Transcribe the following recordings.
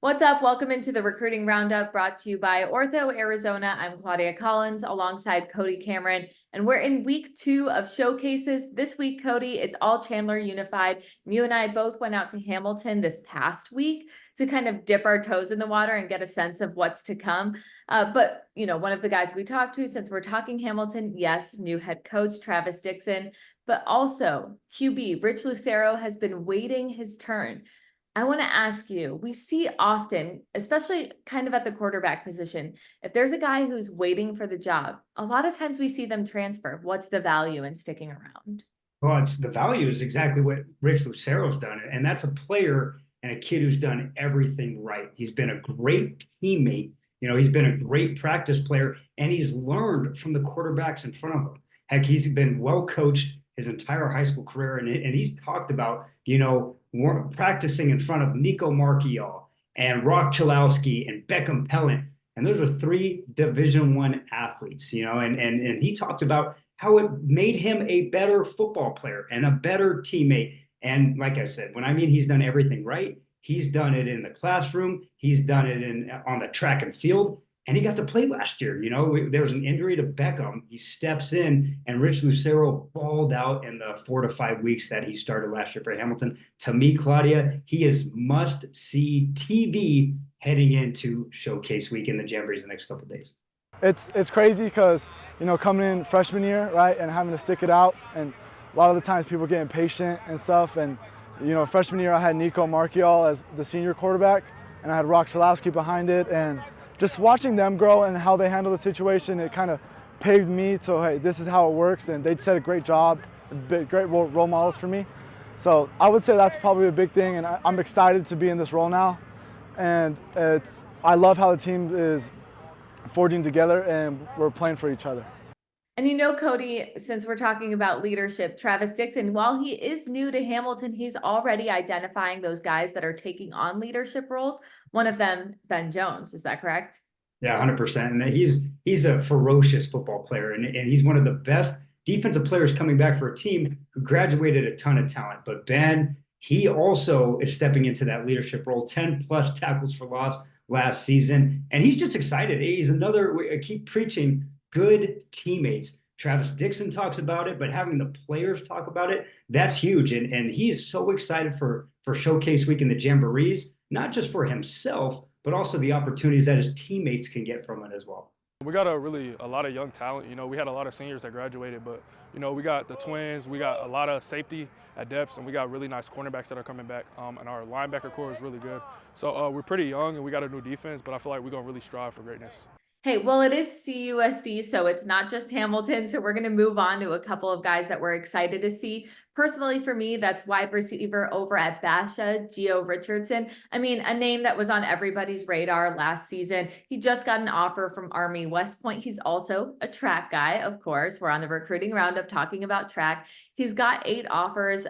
What's up? Welcome into the Recruiting Roundup brought to you by Ortho Arizona. I'm Claudia Collins alongside Cody Cameron, and we're in week 2 of showcases. This week, Cody, it's all Chandler unified. You and I both went out to Hamilton this past week to kind of dip our toes in the water and get a sense of what's to come. But, one of the guys we talked to, since we're talking Hamilton, yes, new head coach Travis Dixon, but also QB Rich Lucero has been waiting his turn. I want to ask you, we see often, especially kind of at the quarterback position, if there's a guy who's waiting for the job, a lot of times we see them transfer. What's the value in sticking around? Well, it's the value is exactly what Rich Lucero's done, and that's a player and a kid who's done everything right. He's been a great teammate. He's been a great practice player, and he's learned from the quarterbacks in front of him. Heck, he's been well coached his entire high school career, and he's talked about, practicing in front of Nico Marchiol and Rock Chalowski and Beckham Pellant. And those are 3 Division I athletes, and he talked about how it made him a better football player and a better teammate. And like I said, when I mean he's done everything right, he's done it in the classroom, he's done it on the track and field, and he got to play last year. There was an injury to Beckham. He steps in, and Rich Lucero balled out in the 4 to 5 weeks that he started last year for Hamilton. To me, Claudia, he is must-see TV heading into Showcase Week in the Jamborees the next couple of days. It's crazy because, coming in freshman year, right, and having to stick it out, and a lot of the times people get impatient and stuff, and, freshman year I had Nico Marchiol as the senior quarterback, and I had Rock Chalowski behind it, and just watching them grow and how they handle the situation, it kind of paved me to, hey, this is how it works, and they did a great job, great role models for me. So I would say that's probably a big thing, and I'm excited to be in this role now, and I love how the team is forging together and we're playing for each other. And Cody, since we're talking about leadership, Travis Dixon, while he is new to Hamilton, he's already identifying those guys that are taking on leadership roles. One of them, Ben Jones, is that correct? Yeah, 100%. And he's a ferocious football player, and he's one of the best defensive players coming back for a team who graduated a ton of talent. But Ben, he also is stepping into that leadership role, 10 plus tackles for loss last season. And he's just excited. He's I keep preaching good teammates. Travis Dixon talks about it, but having the players talk about it, that's huge. And he's so excited for Showcase Week in the Jamborees, not just for himself, but also the opportunities that his teammates can get from it as well. We got a lot of young talent. We had a lot of seniors that graduated, but, we got the twins, we got a lot of safety at depths, and we got really nice cornerbacks that are coming back, and our linebacker core is really good. So we're pretty young, and we got a new defense, but I feel like we're going to really strive for greatness. Hey, well, it is CUSD, so it's not just Hamilton. So we're going to move on to a couple of guys that we're excited to see. Personally, for me, that's wide receiver over at Basha, Gio Richardson. I mean, a name that was on everybody's radar last season. He just got an offer from Army West Point. He's also a track guy, of course. We're on the recruiting roundup talking about track. He's got 8 offers,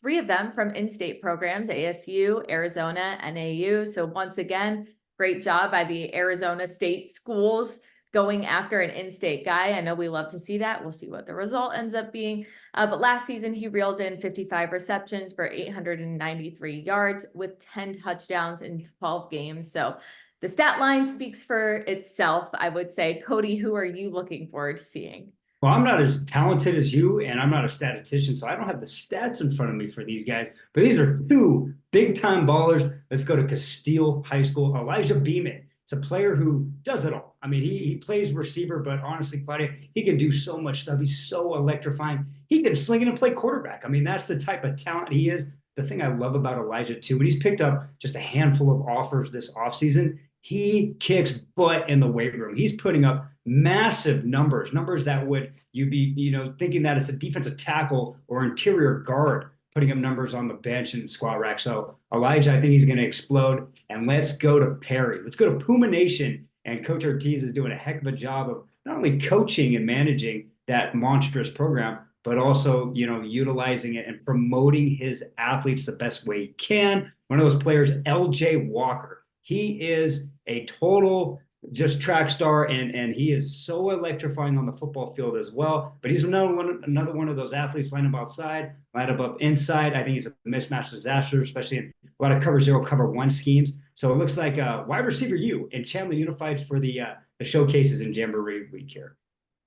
3 of them from in-state programs, ASU, Arizona, NAU. So once again, great job by the Arizona State schools going after an in-state guy. I know we love to see that. We'll see what the result ends up being. But last season, he reeled in 55 receptions for 893 yards with 10 touchdowns in 12 games. So the stat line speaks for itself, I would say. Cody, who are you looking forward to seeing? Well, I'm not as talented as you, and I'm not a statistician, so I don't have the stats in front of me for these guys. But these are 2 big-time ballers. Let's go to Castile High School. Elijah Beeman. It's a player who does it all. I mean, he plays receiver, but honestly, Claudia, he can do so much stuff. He's so electrifying. He can sling it and play quarterback. I mean, that's the type of talent he is. The thing I love about Elijah, too, when he's picked up just a handful of offers this offseason, he kicks butt in the weight room. He's putting up massive numbers that would you be, thinking that it's a defensive tackle or interior guard putting up numbers on the bench and squat rack. So Elijah, I think he's going to explode. And let's go to Perry. Let's go to Puma Nation. And Coach Ortiz is doing a heck of a job of not only coaching and managing that monstrous program, but also, utilizing it and promoting his athletes the best way he can. One of those players, LJ Walker. He is a total just track star, and he is so electrifying on the football field as well. But he's another one of those athletes, line up outside, line up inside. I think he's a mismatch disaster, especially in a lot of cover zero, cover one schemes. So it looks like wide receiver U and Chandler Unified for the showcases in Jamboree week here.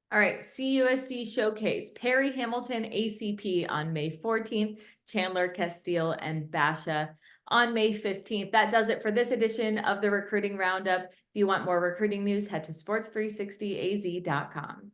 All right, CUSD Showcase, Perry Hamilton ACP on May 14th, Chandler Castile and Basha on May 15th. That does it for this edition of the Recruiting Roundup. If you want more recruiting news, head to sports360az.com.